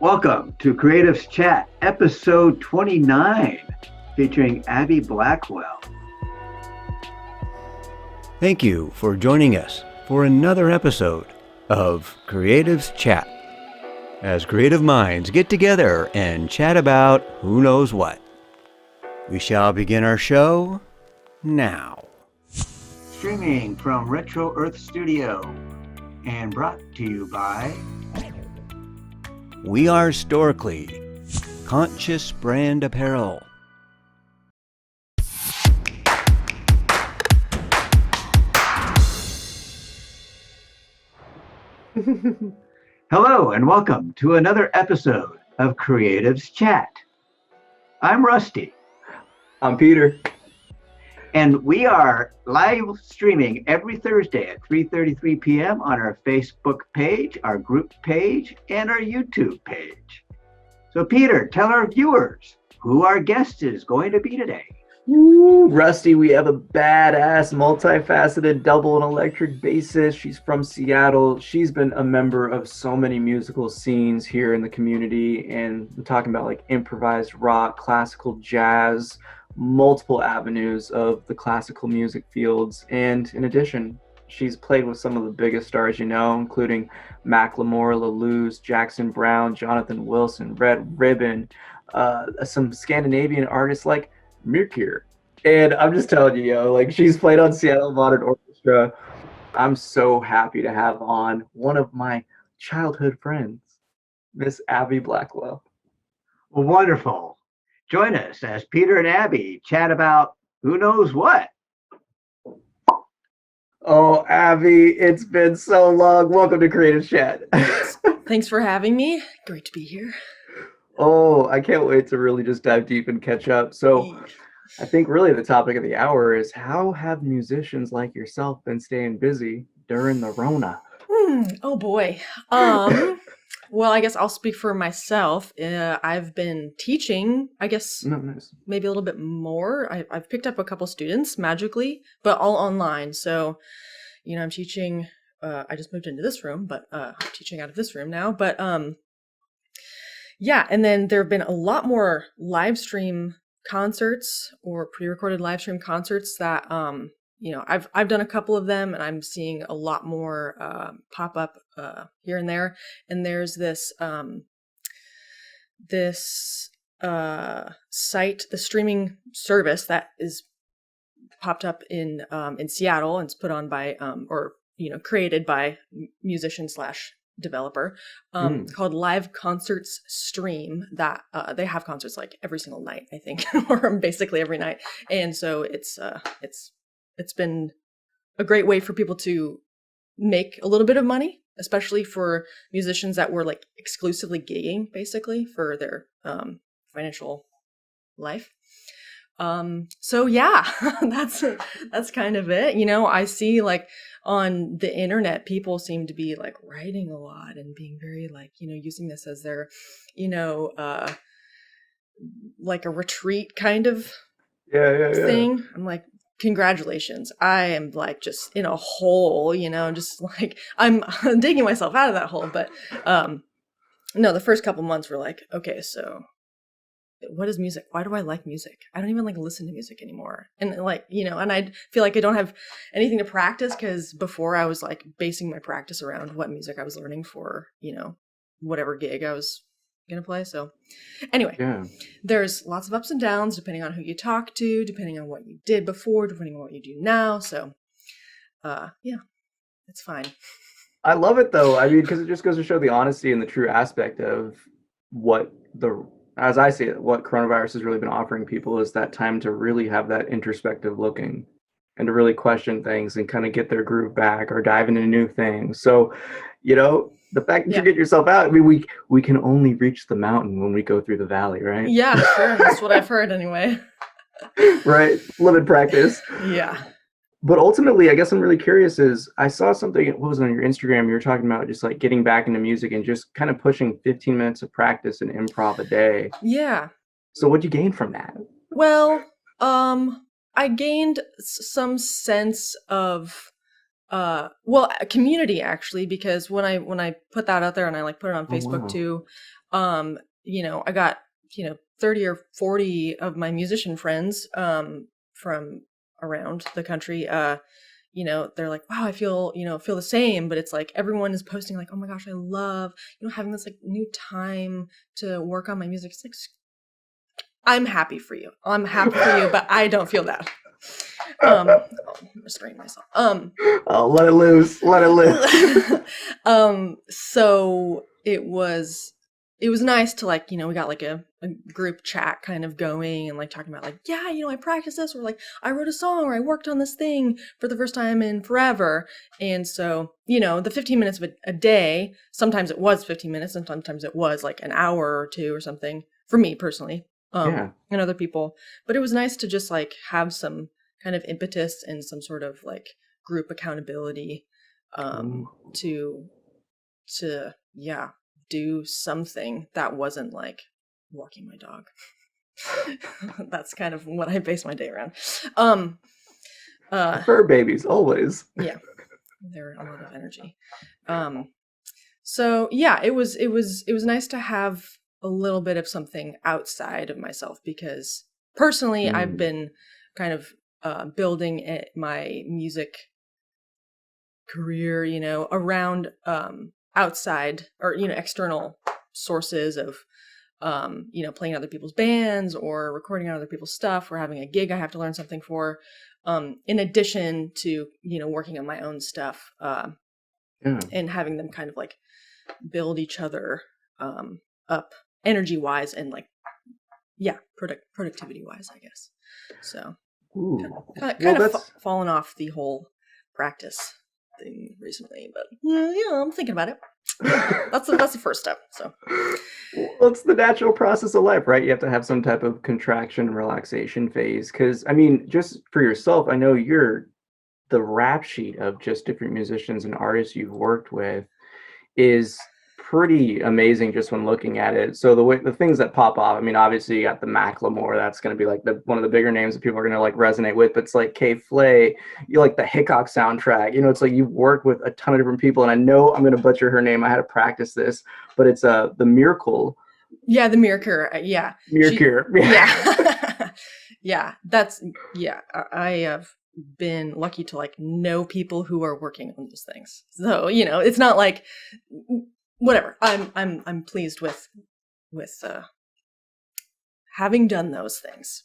Welcome to Creatives Chat, episode 29, featuring Abbey Blackwell. Thank you for joining us for another episode of Creatives Chat, as creative minds get together and chat about who knows what. We shall begin our show now. Streaming from Retro Earth Studio and brought to you by We Are Storkley, Conscious Brand Apparel. Hello and welcome to another episode of Creatives Chat. I'm Rusty. I'm Peter. And we are live streaming every Thursday at 3:33 p.m. on our Facebook page, our group page, and our YouTube page. So Peter, tell our viewers who our guest is going to be today. Ooh, Rusty, we have a badass, multi-faceted, double and electric bassist. She's from Seattle. She's been a member of so many musical scenes here in the community, and I'm talking about like improvised rock, classical jazz, multiple avenues of the classical music fields. And in addition, she's played with some of the biggest stars, including Macklemore, LaLuz, Jackson Brown, Jonathan Wilson, Red Ribbon, some Scandinavian artists like Mirkir. And I'm just telling you, she's played on Seattle Modern Orchestra. I'm so happy to have on one of my childhood friends, Miss Abbey Blackwell. Well, wonderful. Join us as Peter and Abbey chat about who knows what. Oh, Abbey, it's been so long. Welcome to Creative Chat. Thanks for having me. Great to be here. Oh, I can't wait to really just dive deep and catch up. So I think really the topic of the hour is, how have musicians like yourself been staying busy during the Rona? Oh boy. Well, I guess I'll speak for myself. I've been teaching, I guess, Nice. maybe a little bit more. I've picked up a couple students magically, but all online. So, I'm teaching. I just moved into this room, but I'm teaching out of this room now. But yeah, and then there have been a lot more live stream concerts or pre-recorded live stream concerts that I've done a couple of them, and I'm seeing a lot more pop up here and there. And there's this site, the streaming service that is popped up in Seattle, and it's put on by created by musician slash developer called Live Concerts Stream, that they have concerts like every single night, I think, or basically every night. And so it's been a great way for people to make a little bit of money, especially for musicians that were like exclusively gigging basically for their financial life. So yeah, that's kind of it. I see like on the internet, people seem to be like writing a lot and being very like, using this as their, like a retreat kind of thing. I'm like, congratulations. I am like just in a hole, just like I'm digging myself out of that hole. But no, the first couple months were like, okay, so what is music? Why do I like music? I don't even like listen to music anymore. And and I feel like I don't have anything to practice, because before I was like basing my practice around what music I was learning for, whatever gig I was going to play. So anyway, There's lots of ups and downs depending on who you talk to, depending on what you did before, depending on what you do now. So yeah, it's fine. I love it though. I mean, because it just goes to show the honesty and the true aspect of as I see it, what coronavirus has really been offering people is that time to really have that introspective looking and to really question things and kind of get their groove back or dive into new things. So, the fact that you get yourself out, I mean, we can only reach the mountain when we go through the valley, right? Yeah, sure. That's what I've heard anyway. Right. Live in practice. Yeah. But ultimately, I guess I'm really curious is, I saw something, what was it, on your Instagram, you were talking about just like getting back into music and just kind of pushing 15 minutes of practice and improv a day. Yeah. So what'd you gain from that? Well, I gained some sense of community, actually, because when I put that out there and I like put it on Facebook too, I got, 30 or 40 of my musician friends from around the country. They're like, wow, I feel the same, but it's like everyone is posting like, oh my gosh, I love, having this like new time to work on my music. It's like, I'm happy for you. I'm happy for you, but I don't feel that. I'm restraining myself. Oh, let it loose. Let it loose. So it was nice to like, we got like a group chat kind of going and like talking about like, yeah, I practiced this, or like I wrote a song, or I worked on this thing for the first time in forever. And so, the 15 minutes of a day, sometimes it was 15 minutes and sometimes it was like an hour or two or something for me personally, and other people. But it was nice to just like have some kind of impetus and some sort of like group accountability, to do something that wasn't like walking my dog. That's kind of what I base my day around. Fur babies, always. Yeah, they're a lot of energy. So yeah, it was nice to have a little bit of something outside of myself, because personally I've been kind of building my music career, around outside or external sources of playing other people's bands or recording on other people's stuff, or having a gig I have to learn something for, in addition to working on my own stuff, and having them kind of like build each other up energy wise and like productivity wise, I guess. So kind of fallen off the whole practice thing recently, but I'm thinking about it. That's the first step. So well, it's the natural process of life, right? You have to have some type of contraction and relaxation phase, because I mean, just for yourself, I know you're the rap sheet of just different musicians and artists you've worked with is pretty amazing just when looking at it. So the things that pop off, I mean, obviously you got the Macklemore, that's going to be like one of the bigger names that people are going to like resonate with, but it's like K-Flay, you like the Hickok soundtrack, it's like you've worked with a ton of different people, and I know I'm going to butcher her name, I had to practice this, but it's the Miracle. Yeah, the Miracle. Yeah. Yeah. Yeah, I have been lucky to like know people who are working on those things. So, it's not like whatever. I'm pleased with having done those things,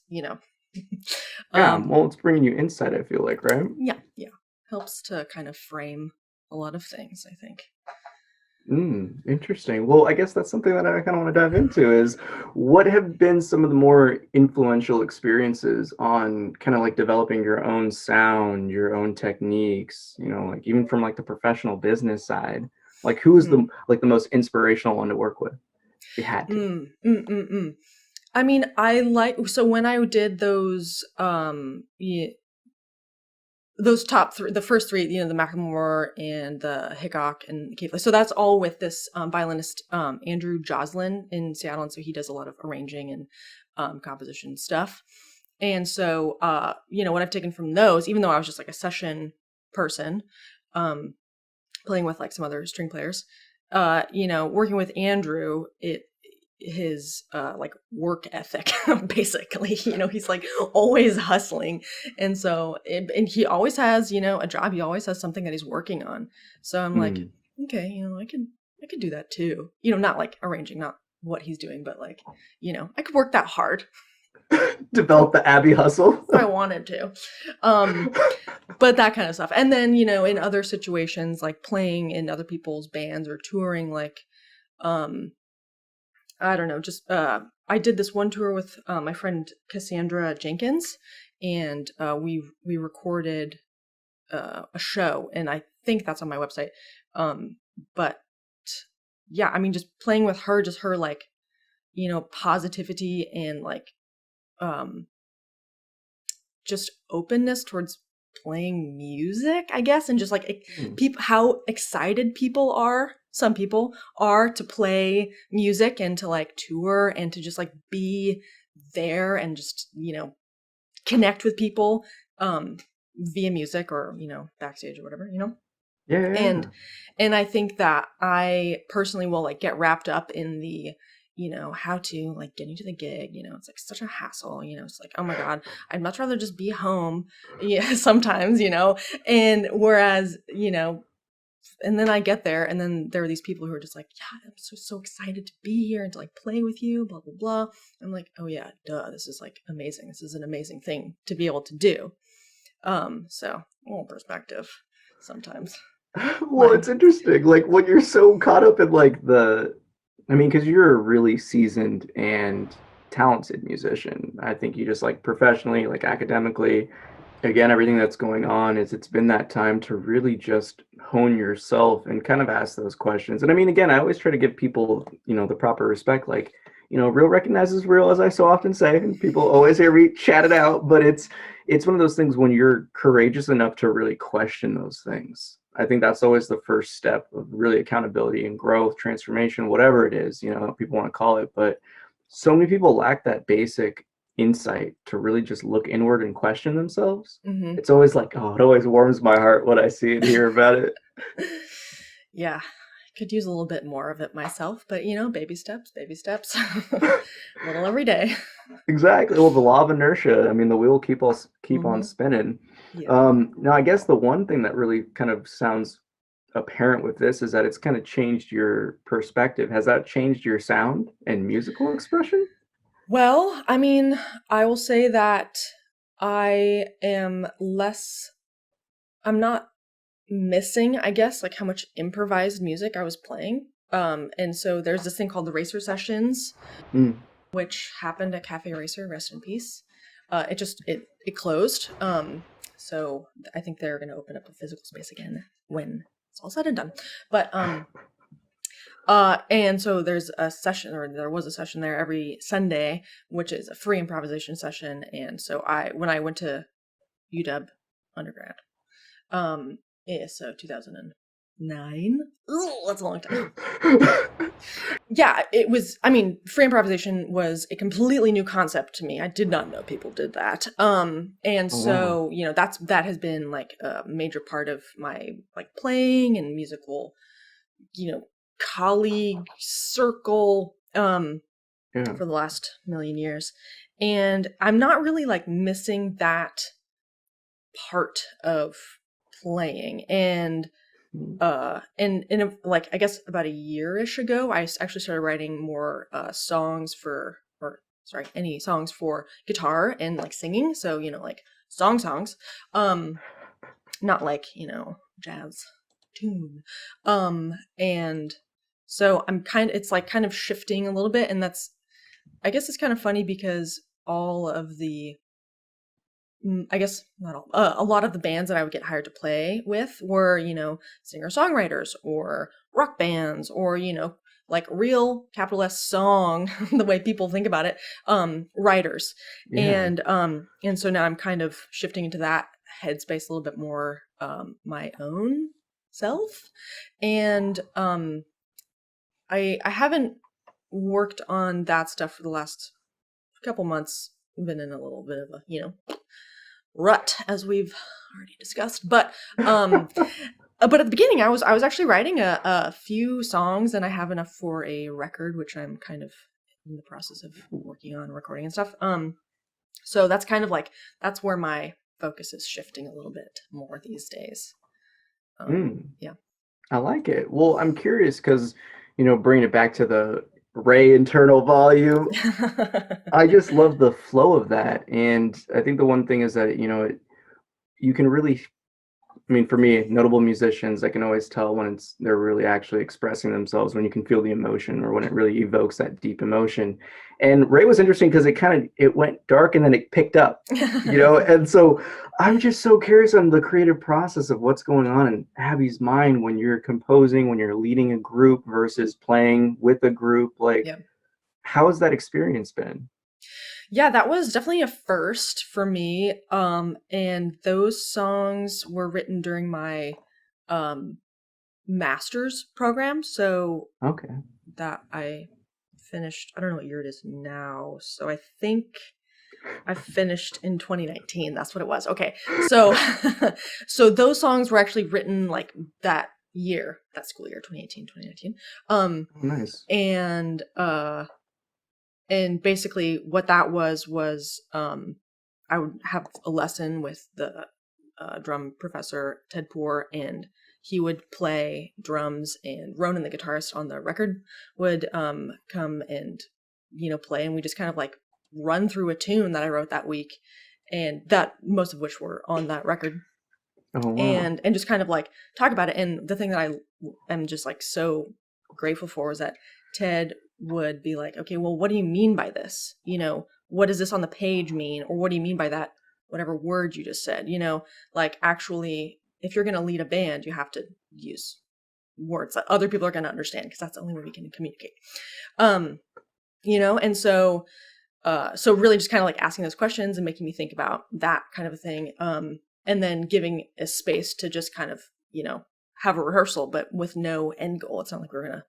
well, it's bringing you insight, I feel like, right? Yeah. Helps to kind of frame a lot of things, I think. Interesting. Well, I guess that's something that I kind of want to dive into is what have been some of the more influential experiences on kind of like developing your own sound, your own techniques, like even from like the professional business side, like who is the most inspirational one to work with? If you had to. I mean, so when I did those those top three, the first three, the Macklemore and the Hickok and K-Flay. So that's all with this violinist, Andrew Joslin in Seattle. And so he does a lot of arranging and composition stuff. And so, what I've taken from those, even though I was just like a session person, playing with like some other string players, working with Andrew, his like work ethic basically, he's like always hustling, and so and he always has a job, he always has something that he's working on. So I'm like, okay, I could do that too, not like arranging, not what he's doing, but like I could work that hard. Develop the Abbey hustle. I wanted to, but that kind of stuff. And then in other situations like playing in other people's bands or touring, like I don't know, just I did this one tour with my friend Cassandra Jenkins, and we recorded a show, and I think that's on my website. But yeah, I mean, just playing with her, just her like, positivity and like just openness towards playing music, I guess, and just like how excited some people are to play music and to like tour and to just like be there and just connect with people via music or backstage or whatever. Yeah. And I think that I personally will like get wrapped up in the, how to like get into the gig, it's like such a hassle, it's like, oh my God, I'd much rather just be home. Yeah, sometimes, and whereas, and then I get there and then there are these people who are just like, yeah, I'm so excited to be here and to like play with you, blah, blah, blah. I'm like, oh yeah, duh, this is like amazing. This is an amazing thing to be able to do. So a little perspective sometimes. Well, it's interesting. Like when you're so caught up in like I mean, because you're a really seasoned and talented musician. I think you just like professionally, like academically, again, everything that's going on is it's been that time to really just hone yourself and kind of ask those questions. And I mean, again, I always try to give people, the proper respect. Like, real recognizes real, as I so often say, and people always hear me chat it out. But it's one of those things when you're courageous enough to really question those things. I think that's always the first step of really accountability and growth, transformation, whatever it is, people want to call it. But so many people lack that basic insight to really just look inward and question themselves. Mm-hmm. It's always like, oh, it always warms my heart when I see and hear about it. Yeah, I could use a little bit more of it myself, but baby steps, a little every day. Exactly. Well, the law of inertia. I mean, the wheel keep on Mm-hmm. spinning. Yeah. Now, I guess the one thing that really kind of sounds apparent with this is that it's kind of changed your perspective. Has that changed your sound and musical expression? Well, I mean, I will say that I'm not missing, I guess, like how much improvised music I was playing. And so there's this thing called the Racer Sessions, Mm. which happened at Cafe Racer, rest in peace. It closed. So I think they're going to open up a physical space again when it's all said and done. But and so there's a session, or there was a session there every Sunday, which is a free improvisation session. And so when I went to UW undergrad, yeah, so 2009. Ooh, that's a long time. Yeah, it was, I mean, free improvisation was a completely new concept to me. I did not know people did that. And so, that has been like a major part of my like playing and musical, colleague circle, Yeah. for the last million years. And I'm not really like missing that part of playing. And like I guess about a year-ish ago, I actually started writing more any songs for guitar and like singing. So like songs, not like jazz tune, and so it's like kind of shifting a little bit, and I guess it's kind of funny because all of the I guess not all, a lot of the bands that I would get hired to play with were, singer-songwriters or rock bands or, like real capital S song, the way people think about it, writers. Yeah. And so now I'm kind of shifting into that headspace a little bit more, my own self. And I haven't worked on that stuff for the last couple months. Been in a little bit of a, rut, as we've already discussed, but at the beginning I was actually writing a few songs, and I have enough for a record, which I'm kind of in the process of working on recording and stuff. So that's kind of like, that's where my focus is shifting a little bit more these days. Yeah. I like it. Well, I'm curious because, bringing it back to the Ray internal volume, I just love the flow of that. And I think the one thing is that, you can really, I mean, for me, notable musicians, I can always tell when they're really actually expressing themselves, when you can feel the emotion or when it really evokes that deep emotion. And Ray was interesting because it went dark and then it picked up, and so I'm just so curious on the creative process of what's going on in Abby's mind when you're composing, when you're leading a group versus playing with a group. Like, Yeah. How has that experience been? Yeah, that was definitely a first for me. And those songs were written during my master's program. So Okay. that I finished, I don't know what year it is now. So I think I finished in 2019. That's what it was. Okay. So so those songs were actually written like that year, that school year, 2018, 2019. Nice. And basically what that was I would have a lesson with the drum professor, Ted Poor, and he would play drums, and Ronan, the guitarist on the record, would come and, play, and we just kind of like run through a tune that I wrote that week, and that most of which were on that record. Oh, wow. And just kind of like talk about it. And the thing that I am just like so grateful for is that Ted would be like, okay, well, what do you mean by this? What does this on the page mean? Or what do you mean by that, whatever word you just said? Like actually, if you're going to lead a band, you have to use words that other people are going to understand, because that's the only way we can communicate. And so really just kind of like asking those questions and making me think about that kind of a thing. And then giving a space to just kind of, have a rehearsal, but with no end goal. It's not like we're going to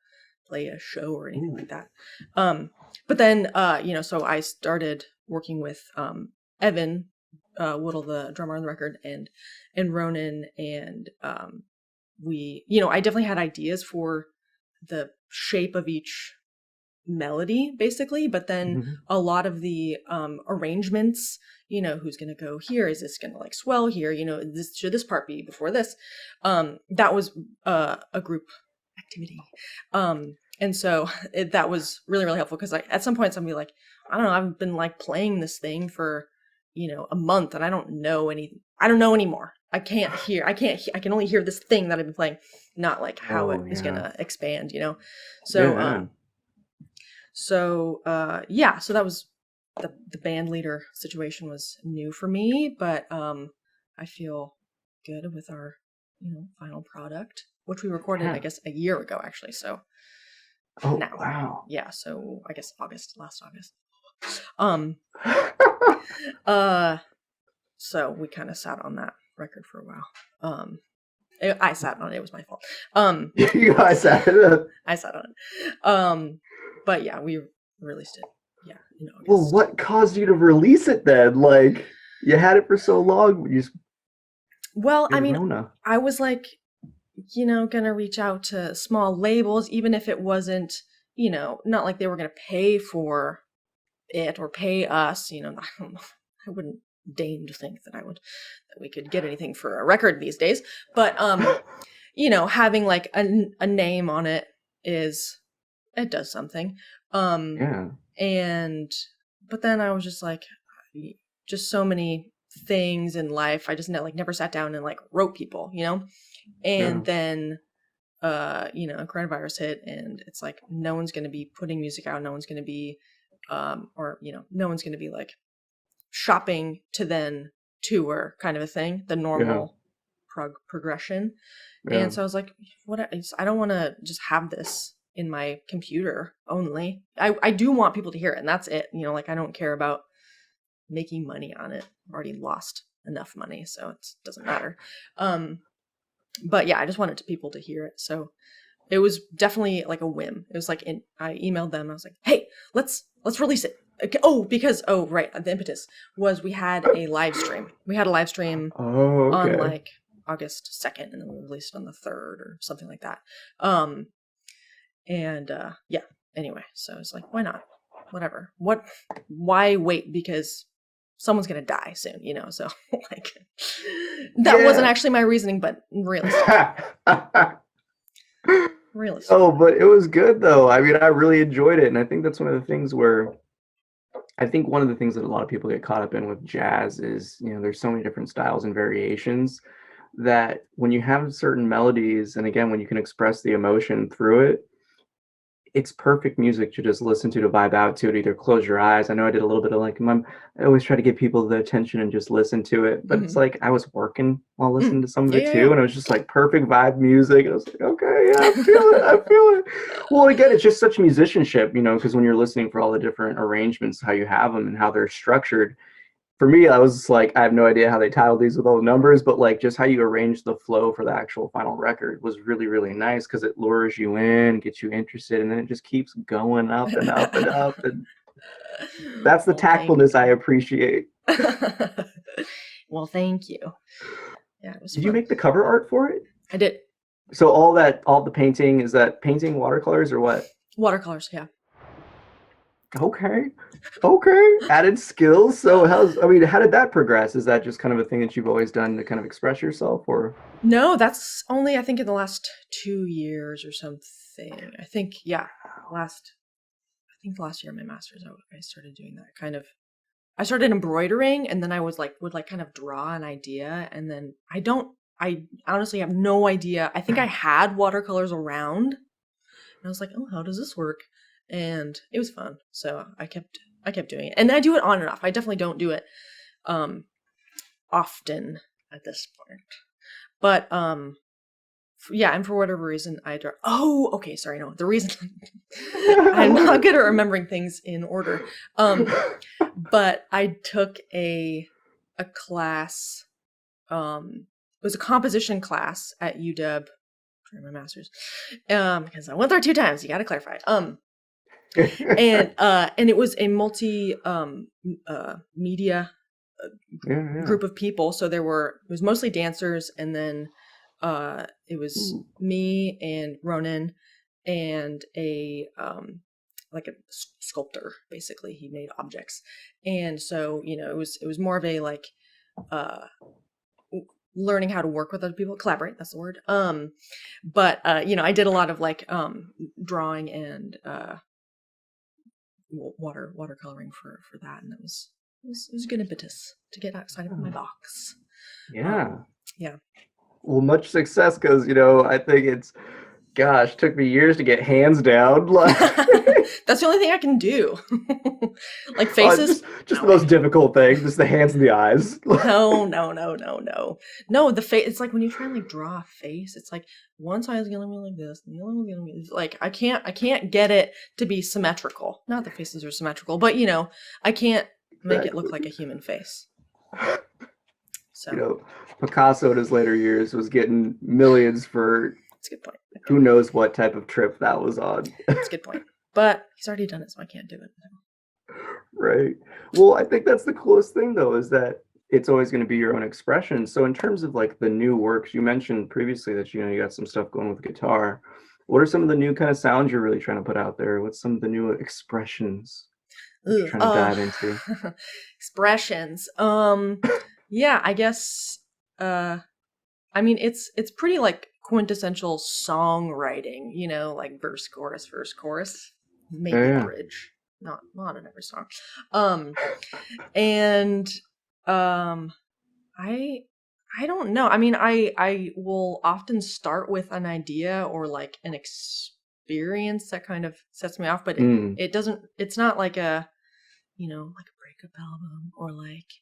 play a show or anything like that. But then, so I started working with Evan Whittle, the drummer on the record, and Ronan, and I definitely had ideas for the shape of each melody, basically, but then a lot of the arrangements, who's going to go here, is this going to like swell here, should this part be before this, that was a group activity, and so that was really, really helpful, because at some points I'm be like, I don't know, I've been like playing this thing for a month, and I don't know anymore. I can only hear this thing that I've been playing, not like how it is going to expand, so So that was the band leader situation was new for me, but I feel good with our final product, which we recorded I guess a year ago actually. So now, wow, yeah. So I guess last August. So we kind of sat on that record for a while. I sat on it. It was my fault. You guys sat on it. I sat on it. But yeah, we released it. Yeah. Well, what caused you to release it then? Like, you had it for so long. I was like, gonna reach out to small labels, even if it wasn't, not like they were gonna pay for it or pay us. I wouldn't deign to think that we could get anything for a record these days. But having like a name on it it does something. But then I was just like, just so many things in life. I just never sat down and like wrote people, and then, coronavirus hit, and it's like, no one's going to be putting music out. No one's going to be, no one's going to be like shopping to then tour kind of a thing, the normal progression. And so I was like, I don't want to just have this in my computer only. I do want people to hear it, and that's it. I don't care about making money on it. I've already lost enough money, so it doesn't matter. But yeah, I just wanted people to hear it. So it was definitely like a whim. It was like I emailed them. I was like, hey, let's release it. Okay. The impetus was we had a live stream. We had a live stream on like August 2nd, and then we released it on the 3rd or something like that. Anyway, so it's like, why not? Whatever. Why wait? Because someone's going to die soon, so like that wasn't actually my reasoning, but realistic. Oh, but it was good though. I mean, I really enjoyed it. And I think that's one of the things that a lot of people get caught up in with jazz is, there's so many different styles and variations that when you have certain melodies, and again, when you can express the emotion through it, it's perfect music to just listen to vibe out to it. Either close your eyes. I know I did a little bit of like, I always try to give people the attention and just listen to it. But it's like I was working while listening to some of it too. And it was just like perfect vibe music. I was like, okay, yeah, I feel it. Well, again, it's just such musicianship, because when you're listening for all the different arrangements, how you have them and how they're structured. For me, I was like, I have no idea how they titled these with all the numbers, but like just how you arrange the flow for the actual final record was really, really nice, because it lures you in, gets you interested, and then it just keeps going up and up and up. And That's the Well, thank tactfulness I appreciate. Well, thank you. Yeah, it was Did you fun. make the cover art for it? I did So all the painting, is that painting watercolors or what? watercolors. Yeah. Okay. Okay. Added skills. So how did that progress? Is that just kind of a thing that you've always done to kind of express yourself, or? No, that's only I think in the last 2 years or something. I think the last year of my master's I started doing that kind of. I started embroidering, and then I would kind of draw an idea, and then I honestly have no idea. I think I had watercolors around, and I was like, oh, how does this work? And it was fun, so I kept doing it, and I do it on and off. I definitely don't do it often at this point, but yeah, and for whatever reason I draw. Oh, okay, sorry, no, the reason I'm not good at remembering things in order. But I took a class. It was a composition class at UW during my master's. Because I went there 2 times. You got to clarify. And it was a multi media group of people. So it was mostly dancers, and then it was me and Ronan and a like a sculptor. Basically, he made objects, and so it was more of a like learning how to work with other people, collaborate, that's the word. But I did a lot of like drawing and watercoloring for that, and it was a good impetus to get outside of my box. Yeah. Yeah. Well, much success, because I think took me years to get hands down. Like, that's the only thing I can do. Like faces, just the most difficult thing, just the hands and the eyes. No. The face. It's like when you try and like draw a face. It's like one side is gonna be like this, and the other one's gonna be like I can't get it to be symmetrical. Not that faces are symmetrical, but I can't make it look like a human face. So Picasso in his later years was getting millions for. That's a good point. Who knows what type of trip that was on. That's a good point. But he's already done it, so I can't do it. Right. Well, I think that's the coolest thing, though, is that it's always going to be your own expression. So in terms of like the new works, you mentioned previously that you got some stuff going with guitar. What are some of the new kind of sounds you're really trying to put out there? What's some of the new expressions you're trying to dive into? Expressions. Yeah, I guess. I mean, it's pretty like quintessential songwriting, like verse, chorus, maybe bridge, not in every song. And I don't know. I mean, I will often start with an idea or like an experience that kind of sets me off, but it doesn't. It's not like a like a breakup album or like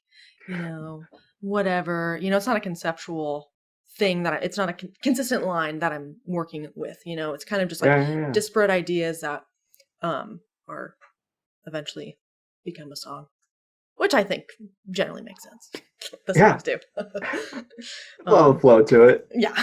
whatever. It's not a conceptual thing it's not a consistent line that I'm working with. It's kind of just like disparate ideas that are eventually become a song, which I think generally makes sense. The songs do. Flow to it. Yeah.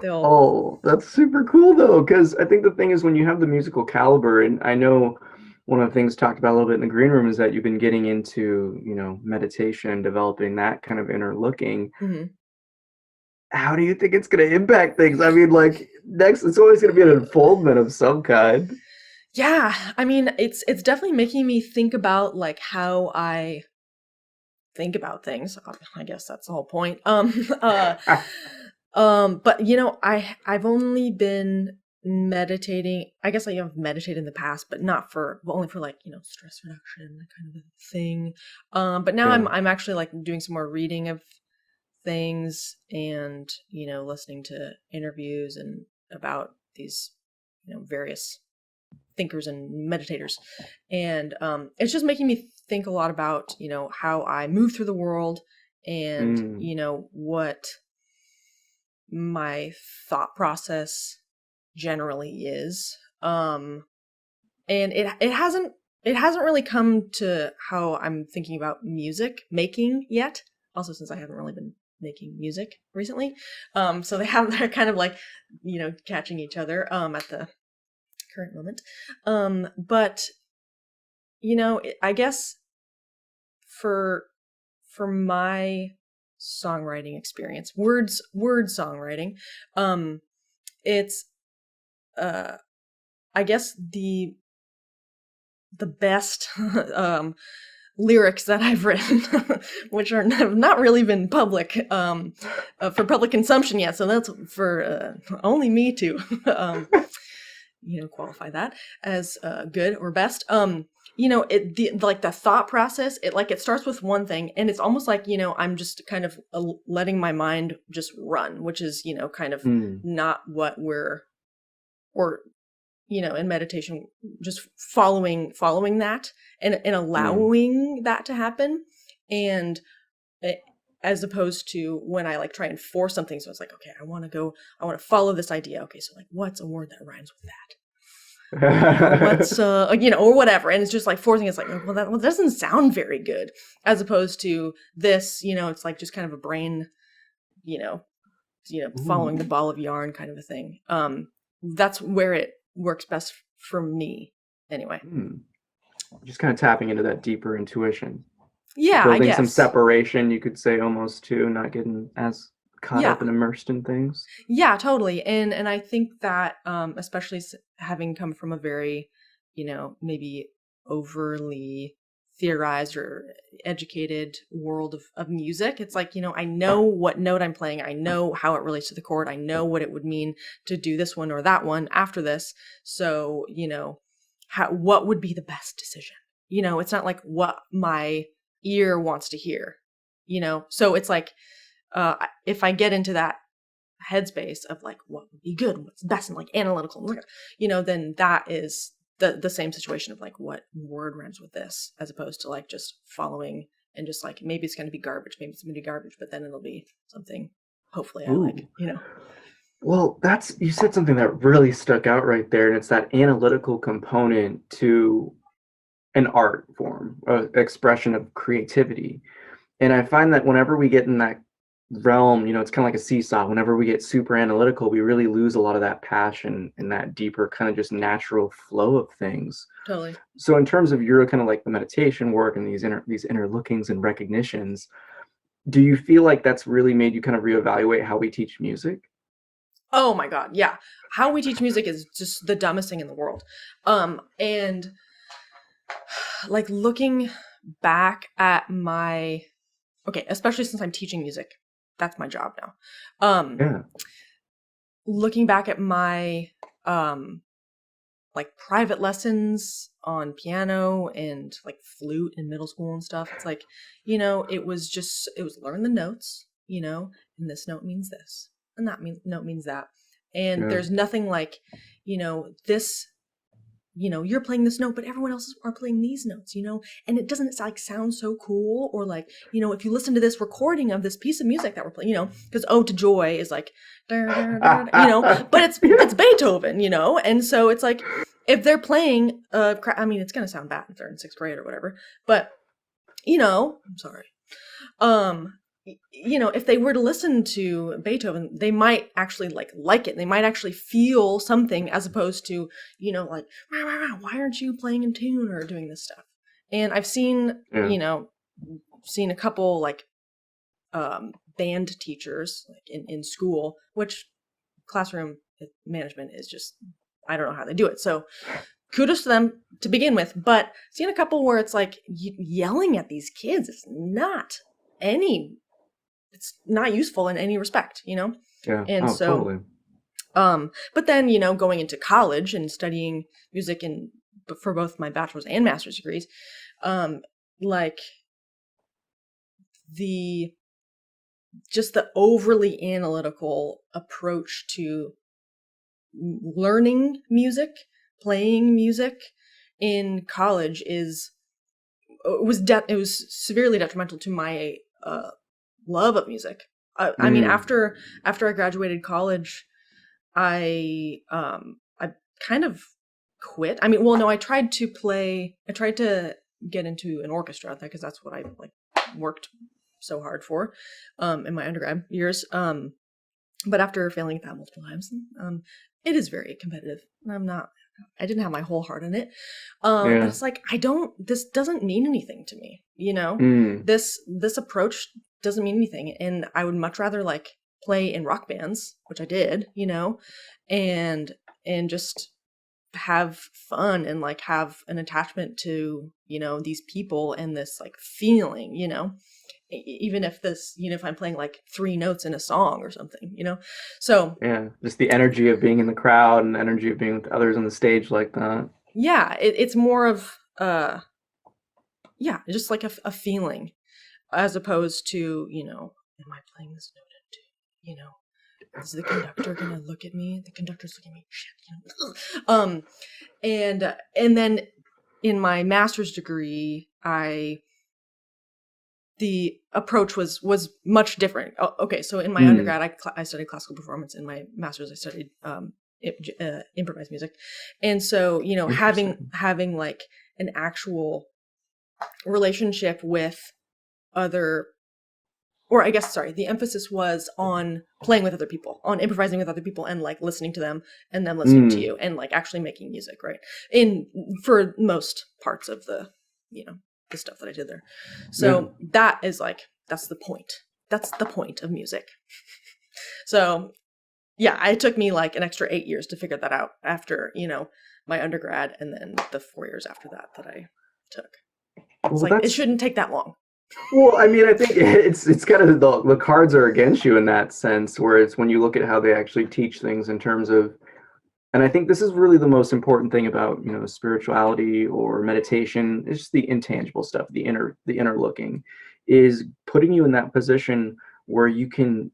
Oh, that's super cool though, because I think the thing is when you have the musical caliber, and I know one of the things talked about a little bit in the green room is that you've been getting into meditation and developing that kind of inner looking. Mm-hmm. How do you think it's going to impact things? I mean, like next, it's always going to be an unfoldment of some kind. Yeah, I mean, it's definitely making me think about like how I think about things. I guess that's the whole point. But I've only been meditating. I guess I have meditated in the past, but only for like stress reduction kind of a thing. But now I'm actually like doing some more reading of things and listening to interviews and about these various thinkers and meditators, and it's just making me think a lot about how I move through the world and what my thought process generally is, and it hasn't really come to how I'm thinking about music making yet, also since I haven't really been making music recently, so they're kind of like catching each other at the current moment, but I guess for my songwriting experience, word songwriting, it's I guess the best lyrics that I've written, which have not really been public for public consumption yet. So that's for only me to qualify that as good or best. The thought process, it starts with one thing, and it's almost like, I'm just kind of letting my mind just run, which is, kind of not what in meditation, just following that and allowing that to happen. And as opposed to when I try and force something. So it's like, okay, I want to follow this idea. Okay. So what's a word that rhymes with that? What's or whatever. And it's just forcing, it's well, that doesn't sound very good, as opposed to this, it's just kind of a brain, following the ball of yarn kind of a thing. That's where it works best for me anyway. Just kind of tapping into that deeper intuition. Yeah, building I guess some separation, you could say, almost, too, not getting as caught up and immersed in things. Yeah, totally. And I think that especially having come from a very maybe overly theorized or educated world of music, it's I know what note I'm playing, I know how it relates to the chord, I know what it would mean to do this one or that one after this. So what would be the best decision? It's not what my ear wants to hear, so it's if I get into that headspace of what would be good, what's best, and analytical, then that is the same situation of what word rhymes with this, as opposed to just following and just maybe it's going to be garbage, but then it'll be something hopefully I like. Well, you said something that really stuck out right there, and it's that analytical component to an art form, expression of creativity. And I find that whenever we get in that realm, it's kind of like a seesaw. Whenever we get super analytical, we really lose a lot of that passion and that deeper kind of just natural flow of things. Totally. So in terms of your kind of the meditation work and these inner lookings and recognitions, do you feel like that's really made you kind of reevaluate how we teach music? Oh my God, yeah. How we teach music is just the dumbest thing in the world. And looking back at especially since I'm teaching music, that's my job now. Looking back at my private lessons on piano and flute in middle school and stuff, it's it was learn the notes, and this note means this, and that note means that. And there's nothing this, you're playing this note, but everyone else are playing these notes, and it doesn't sound so cool. Or if you listen to this recording of this piece of music that we're playing, because Ode to Joy is but it's Beethoven, and so it's if they're playing, it's going to sound bad if they're in sixth grade or whatever, but I'm sorry. If they were to listen to Beethoven, they might actually like it. They might actually feel something, as opposed to, why aren't you playing in tune or doing this stuff? And I've seen, seen a couple band teachers in school, which classroom management is just, I don't know how they do it. So kudos to them to begin with, but seen a couple where it's yelling at these kids. It's not useful in any respect, Yeah. And so, totally. But then, going into college and studying music for both my bachelor's and master's degrees, the overly analytical approach to learning music, playing music in college it was severely detrimental to my love of music. I mean, after I graduated college, I kind of quit. I mean, well, no, I tried to get into an orchestra because that's what I worked so hard for in my undergrad years. But after failing at that multiple times, it is very competitive. I'm not I didn't have my whole heart in it. But it's like, this doesn't mean anything to me, this approach doesn't mean anything. And I would much rather like play in rock bands, which I did, and just have fun and like have an attachment to, these people and this like feeling, even if if I'm playing like 3 notes in a song or something, so just the energy of being in the crowd and the energy of being with others on the stage like that. It's more of just like a feeling, as opposed to, am I playing this note into, is the conductor gonna look at me? The conductor's looking at me. Shit. And then in my master's degree, the approach was much different. Okay, so in my undergrad, I studied classical performance. In my master's, I studied improvised music, and so having like an actual relationship with other. Or I guess, sorry, the emphasis was on playing with other people, on improvising with other people and like listening to them and them listening to you and like actually making music, right? For most parts of the, the stuff that I did there. So that is like, that's the point. That's the point of music. So it took me like an extra 8 years to figure that out after, my undergrad, and then the 4 years after that I took. It's like, it shouldn't take that long. Well, I mean, I think it's kind of the cards are against you in that sense, where it's when you look at how they actually teach things in terms of, and I think this is really the most important thing about, spirituality or meditation, is just the intangible stuff, the inner looking, is putting you in that position where you can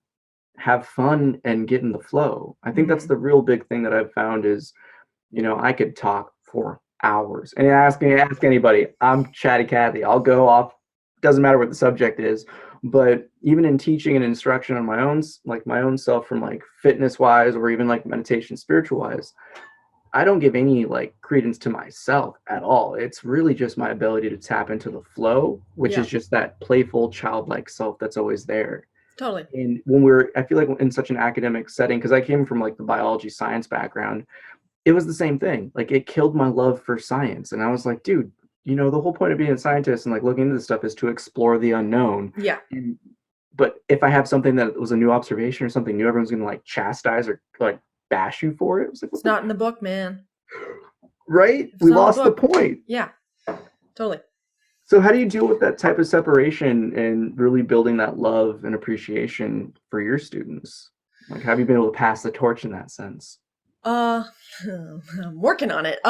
have fun and get in the flow. I think that's the real big thing that I've found is, I could talk for hours and ask anybody. I'm chatty Cathy. I'll go off. Doesn't matter what the subject is, but even in teaching and instruction on my own self, from like fitness wise or even like meditation spiritual wise, I don't give any like credence to myself at all. It's really just my ability to tap into the flow, which is just that playful childlike self that's always there. Totally. And when I feel like in such an academic setting, because I came from like the biology science background, it was the same thing. Like it killed my love for science. And I was like, dude, the whole point of being a scientist and like looking into this stuff is to explore the unknown. Yeah. But if I have something that was a new observation or something new, everyone's going to like chastise or like bash you for it. It was like, it's not in the book, man. Right? We lost the point. Yeah, totally. So how do you deal with that type of separation and really building that love and appreciation for your students? Like, have you been able to pass the torch in that sense? I'm working on it.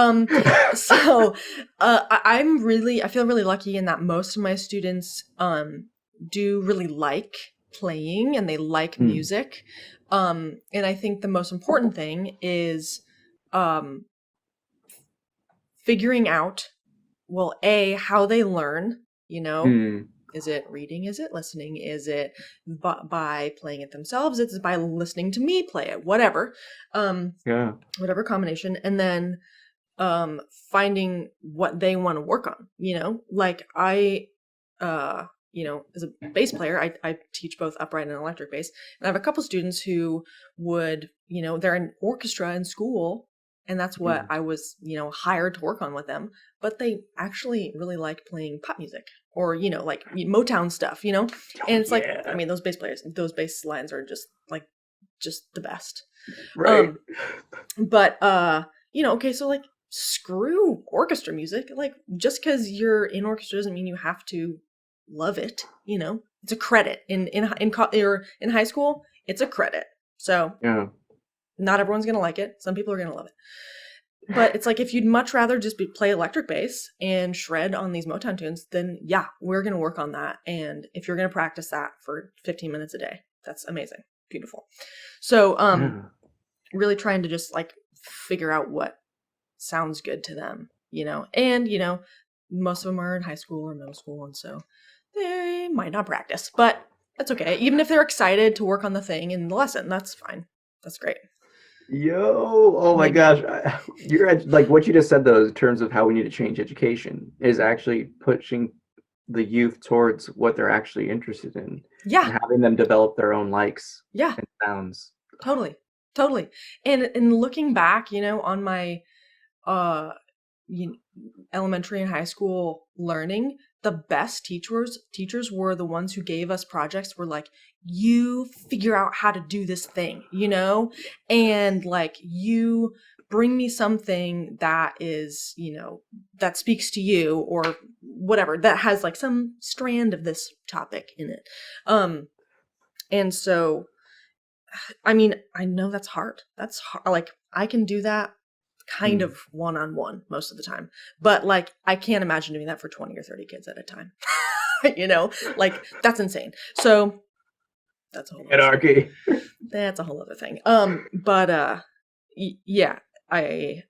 So I feel really lucky in that most of my students do really like playing and they like music. And I think the most important thing is figuring out, well, how they learn, Is it reading? Is it listening? Is it by playing it themselves? It's by listening to me play it, whatever. Whatever combination. And then finding what they want to work on, like I, as a bass player, I teach both upright and electric bass. And I have a couple students who would, they're in orchestra in school, and that's what I was, hired to work on with them. But they actually really like playing pop music or, like Motown stuff, and it's like, I mean, those bass lines are just the best. Right. But, okay, so like screw orchestra music. Like just because you're in orchestra doesn't mean you have to love it. It's a credit in high school. It's a credit. So not everyone's going to like it. Some people are going to love it. But it's like, if you'd much rather just play electric bass and shred on these Motown tunes, then we're going to work on that. And if you're going to practice that for 15 minutes a day, that's amazing. Beautiful. So, really trying to just like figure out what sounds good to them, and, most of them are in high school or middle school. And so they might not practice, but that's okay. Even if they're excited to work on the thing in the lesson, that's fine. That's great. Oh my gosh. You're like what you just said, though, in terms of how we need to change education is actually pushing the youth towards what they're actually interested in. Yeah. And having them develop their own likes and sounds. Totally. And looking back, on my uh elementary and high school learning, the best teachers were the ones who gave us projects, were like, you figure out how to do this thing, and like, you bring me something that is, that speaks to you, or whatever, that has like some strand of this topic in it. And so, I mean, I know that's hard. That's hard. Like, I can do that kind of one-on-one most of the time, but like, I can't imagine doing that for 20 or 30 kids at a time. Like, that's insane. So that's a whole anarchy. That's a whole other thing. But yeah, I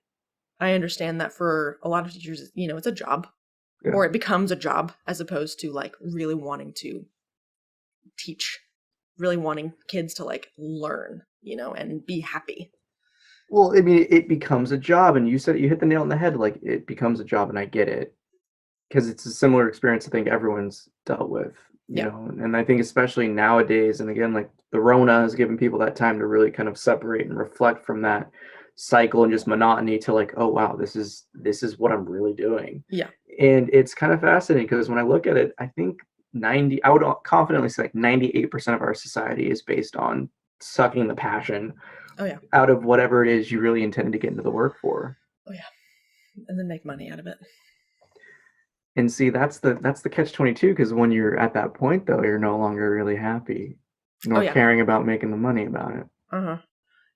understand that for a lot of teachers, it's a job, or it becomes a job, as opposed to like really wanting to teach, really wanting kids to like learn, and be happy. Well, I mean, it becomes a job, and you hit the nail on the head. Like, it becomes a job, and I get it, because it's a similar experience I think everyone's dealt with, you know. And I think especially nowadays, and again, like, the Rona has given people that time to really kind of separate and reflect from that cycle and just monotony to like, oh wow, this is what I'm really doing. Yeah. And it's kind of fascinating, because when I look at it, I think I would confidently say like 98% of our society is based on sucking the passion out of whatever it is you really intended to get into the work for. Oh yeah. And then make money out of it. And see, that's the catch-22, because when you're at that point, though, you're no longer really happy, nor caring about making the money about it.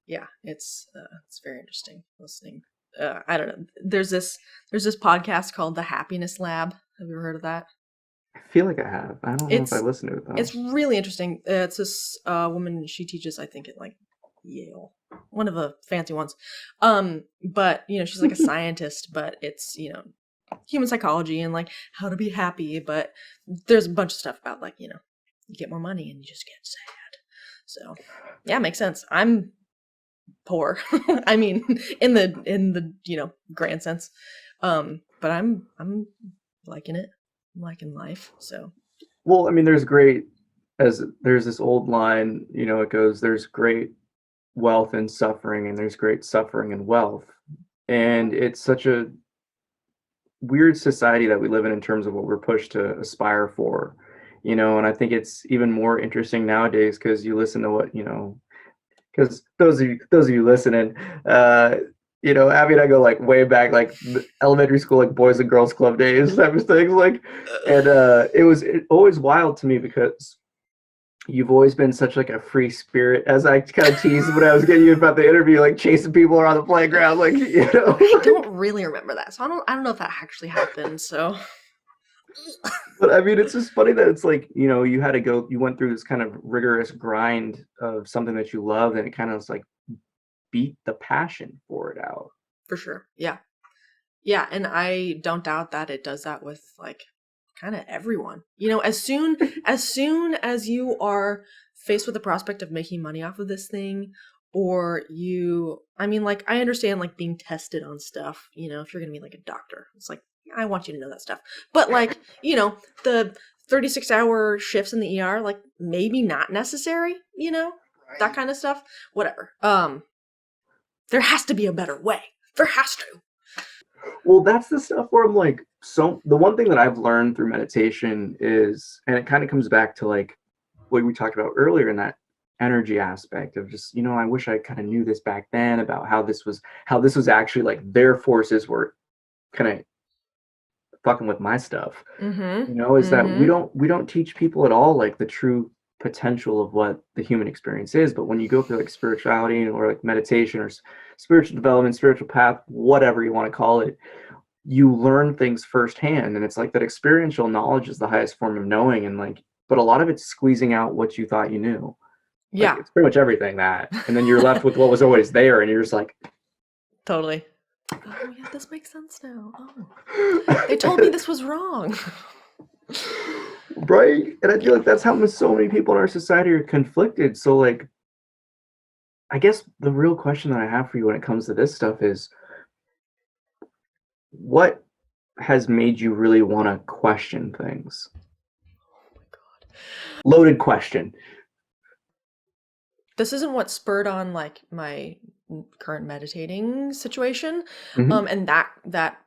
Yeah, it's very interesting listening. I don't know. There's this podcast called The Happiness Lab. Have you ever heard of that? I feel like I have. I don't know if I listened to it though. It's really interesting. It's this woman. She teaches, I think, at like Yale, one of the fancy ones. But she's like a scientist, but it's human psychology and like how to be happy. But there's a bunch of stuff about like you get more money and you just get sad. So yeah, it makes sense. I'm poor. I mean, in the grand sense. But I'm liking it. I'm liking life. So. Well, I mean, there's this old line, it goes, there's great wealth in suffering, and there's great suffering in wealth. And it's such a weird society that we live in terms of what we're pushed to aspire for, and I think it's even more interesting nowadays, because you listen to what, because those of you listening, Abby and I go like way back, like elementary school, like Boys and Girls Club days type of things, like, and it was always wild to me, because you've always been such like a free spirit, as I kind of teased when I was getting you about the interview, like chasing people around the playground, like, I don't really remember that, so I don't know if that actually happened, so. But I mean, it's just funny that it's like, you went through this kind of rigorous grind of something that you love, and it kind of like beat the passion for it out. For sure. Yeah, and I don't doubt that it does that with like kind of everyone. As soon as you are faced with the prospect of making money off of this thing, or I mean, like, I understand like being tested on stuff, if you're gonna be like a doctor, it's like, I want you to know that stuff. But like, the 36-hour shifts in the ER, like, maybe not necessary, that kind of stuff, whatever. There has to be a better way. There has to. Well, that's the stuff where I'm like, so the one thing that I've learned through meditation is, and it kind of comes back to like what we talked about earlier in that energy aspect of just, I wish I kind of knew this back then about how this was actually like their forces were kind of fucking with my stuff. Is that we don't teach people at all like the true potential of what the human experience is. But when you go through like spirituality or like meditation or spiritual development, spiritual path, whatever you want to call it, you learn things firsthand, and it's like that experiential knowledge is the highest form of knowing, and like, but a lot of it's squeezing out what you thought you knew. Yeah, like, it's pretty much everything that, and then you're left with what was always there, and you're just like, totally. Oh yeah, this makes sense now. Oh, they told me this was wrong. Right? And I feel like that's how so many people in our society are conflicted. So like, I guess the real question that I have for you when it comes to this stuff is, what has made you really want to question things? Oh my God. Loaded question. This isn't what spurred on like my current meditating situation, Mhm. and that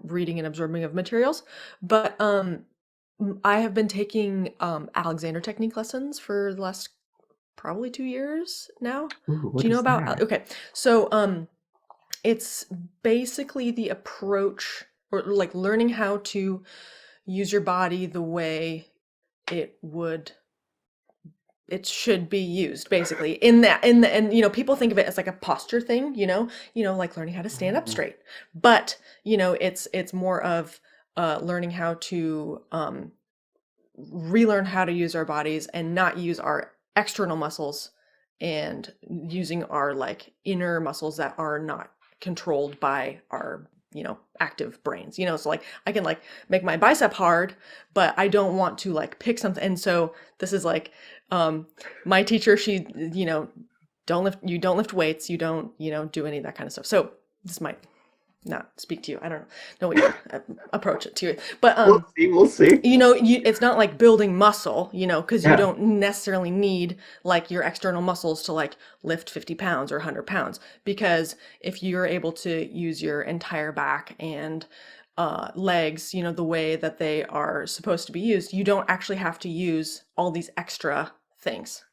reading and absorbing of materials. But I have been taking Alexander technique lessons for the last probably 2 years now. Ooh, Do what you know is about? that? Okay, so it's basically the approach, or like learning how to use your body the way it would it should be used, basically, and people think of it as like a posture thing, like learning how to stand up Oh. straight. But it's more of learning how to relearn how to use our bodies and not use our external muscles, and using our like inner muscles that are not controlled by our active brains. So like I can like make my bicep hard, but I don't want to like pick something. And so this is like my teacher, she don't lift weights, you don't do any of that kind of stuff. So this might not speak to you. I don't know what your approach it to, but We'll see. We'll see. it's not like building muscle, because you Yeah. don't necessarily need like your external muscles to like lift 50 pounds or 100 pounds, because if you're able to use your entire back and legs, the way that they are supposed to be used, you don't actually have to use all these extra things,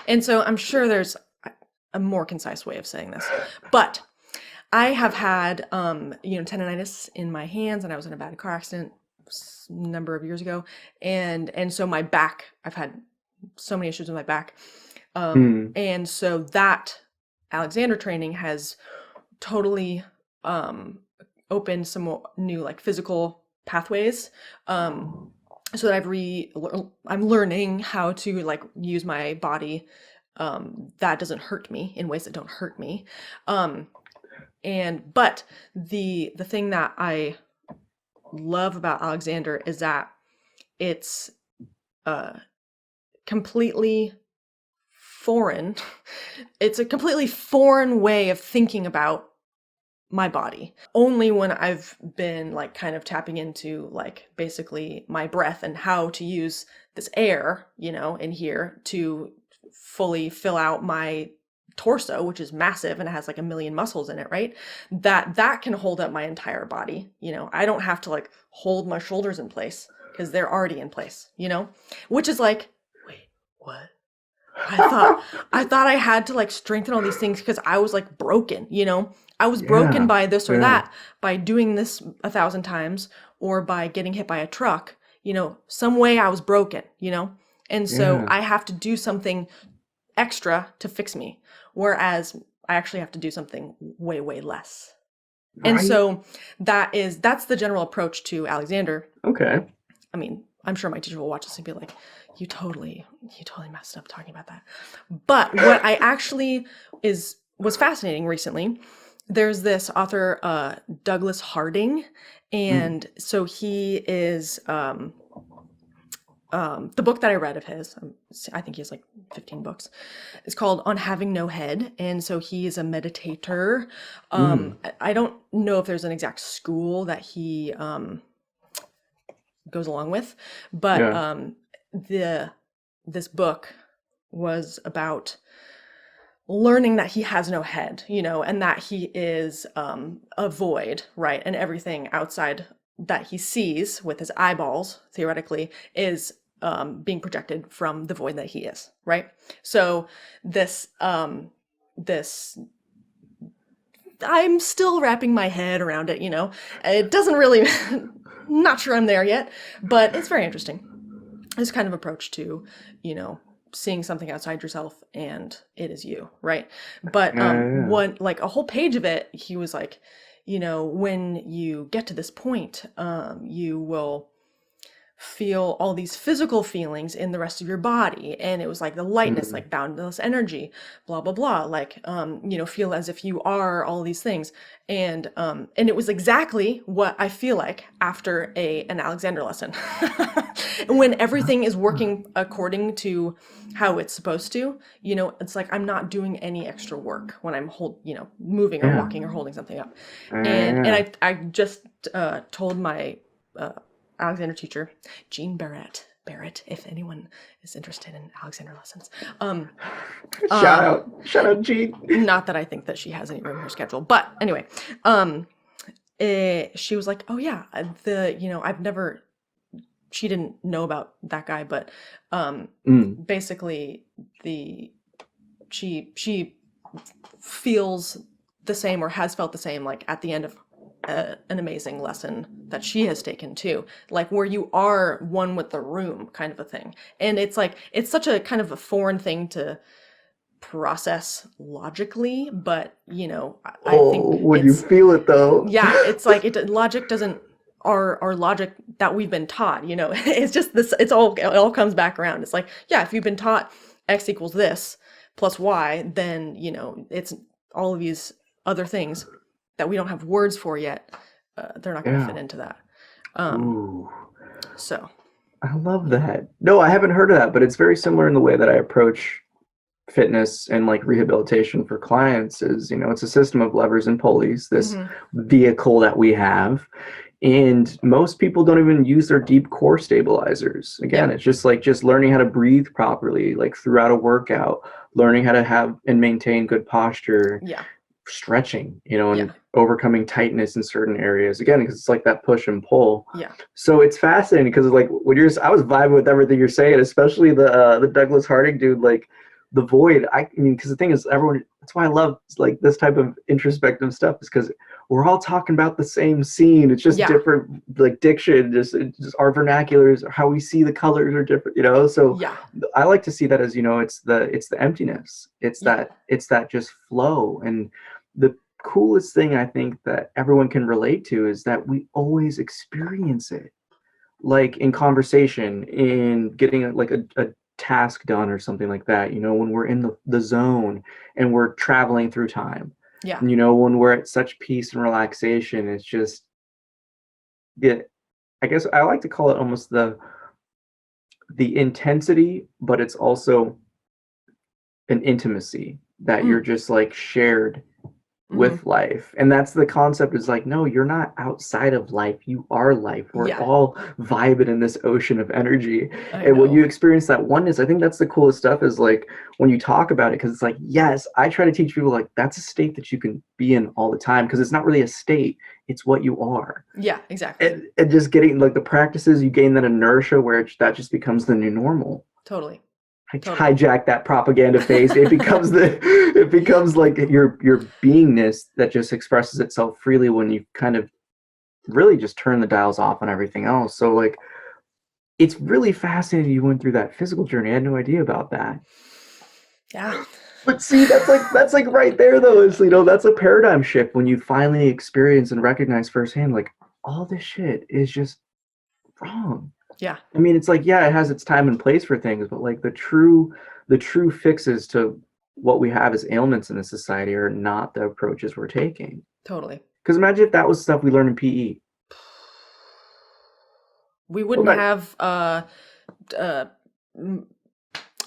and so I'm sure there's a more concise way of saying this, but I have had, tendonitis in my hands, and I was in a bad car accident a number of years ago, and so my back, I've had so many issues with my back, and so that Alexander training has totally opened some new like physical pathways, so that I'm learning how to like use my body that doesn't hurt me in ways that don't hurt me. But the thing that I love about Alexander is that it's completely foreign. It's a completely foreign way of thinking about my body. Only when I've been like kind of tapping into like basically my breath and how to use this air, in here to fully fill out my torso, which is massive and it has like a million muscles in it, right? That can hold up my entire body. I don't have to like hold my shoulders in place because they're already in place, which is like, wait, what? I thought I had to like strengthen all these things because I was like broken, I was broken by this or that, by doing this 1,000 times, or by getting hit by a truck, some way I was broken, and so I have to do something extra to fix me, whereas I actually have to do something way, way less. Right. And so that's the general approach to Alexander. Okay. I mean, I'm sure my teacher will watch this and be like, you totally messed up talking about that. But what I actually was fascinating recently, there's this author, Douglas Harding, and so he is the book that I read of his, I think he has like 15 books, it's called On Having No Head. And so he is a meditator. I don't know if there's an exact school that he goes along with, but this book was about learning that he has no head, and that he is a void, right? And everything outside that he sees with his eyeballs, theoretically, is being projected from the void that he is, right? So this I'm still wrapping my head around it, It doesn't really, not sure I'm there yet, but it's very interesting. This kind of approach to, seeing something outside yourself and it is you, right? But one, like a whole page of it, he was like, when you get to this point, you will feel all these physical feelings in the rest of your body. And it was like the lightness, like boundless energy, blah, blah, blah, like, feel as if you are all these things. And it was exactly what I feel like after an Alexander lesson. When everything is working according to how it's supposed to, it's like I'm not doing any extra work when I'm moving or walking or holding something up. And I just told my Alexander teacher, Jean Barrett, Barrett, if anyone is interested in Alexander lessons. Shout out, Jean. Not that I think that she has any room in her schedule, but anyway, she was like, oh yeah, she didn't know about that guy, but basically she feels the same, or has felt the same, like at the end of an amazing lesson that she has taken too, like where you are one with the room kind of a thing. And it's like, it's such a kind of a foreign thing to process logically, but I think when you feel it though. Yeah, it's like logic doesn't, our logic that we've been taught, it's just this, it all comes back around. It's like, yeah, if you've been taught X equals this plus Y, then it's all of these other things that we don't have words for yet. They're not going to fit into that. So I love that. No, I haven't heard of that, but it's very similar in the way that I approach fitness and like rehabilitation for clients. Is it's a system of levers and pulleys, this vehicle that we have, and most people don't even use their deep core stabilizers. Again, it's just learning how to breathe properly, like throughout a workout, learning how to have and maintain good posture, stretching, and overcoming tightness in certain areas, again, because it's like that push and pull. So it's fascinating because like I was vibing with everything you're saying, especially the Douglas Harding dude, like the void. I mean, because the thing is, that's why I love like this type of introspective stuff, is because we're all talking about the same scene. It's just different, like diction, just our vernaculars, or how we see the colors are different, so I like to see that as it's the emptiness, it's that just flow. And the coolest thing I think that everyone can relate to is that we always experience it, like in conversation, in getting like a task done or something like that, when we're in the zone and we're traveling through time. When we're at such peace and relaxation, it's just, I guess I like to call it almost the intensity, but it's also an intimacy that you're just like shared with life. And that's the concept, is like, no, you're not outside of life, you are life. We're all vibing in this ocean of energy. And when you experience that oneness, I think that's the coolest stuff, is like when you talk about it, because it's like, yes, I try to teach people like that's a state that you can be in all the time, because it's not really a state, it's what you are. Yeah, exactly. And just getting like the practices, you gain that inertia where that just becomes the new normal. Totally. Hijack that propaganda phase. It becomes like your beingness that just expresses itself freely when you kind of really just turn the dials off on everything else. So like, it's really fascinating you went through that physical journey. I had no idea about that. Yeah. But see, that's like right there though, is that's a paradigm shift when you finally experience and recognize firsthand, like, all this shit is just wrong. Yeah. I mean, it's like, it has its time and place for things, but like the true fixes to what we have as ailments in this society are not the approaches we're taking. Totally. Because imagine if that was stuff we learned in PE. We wouldn't have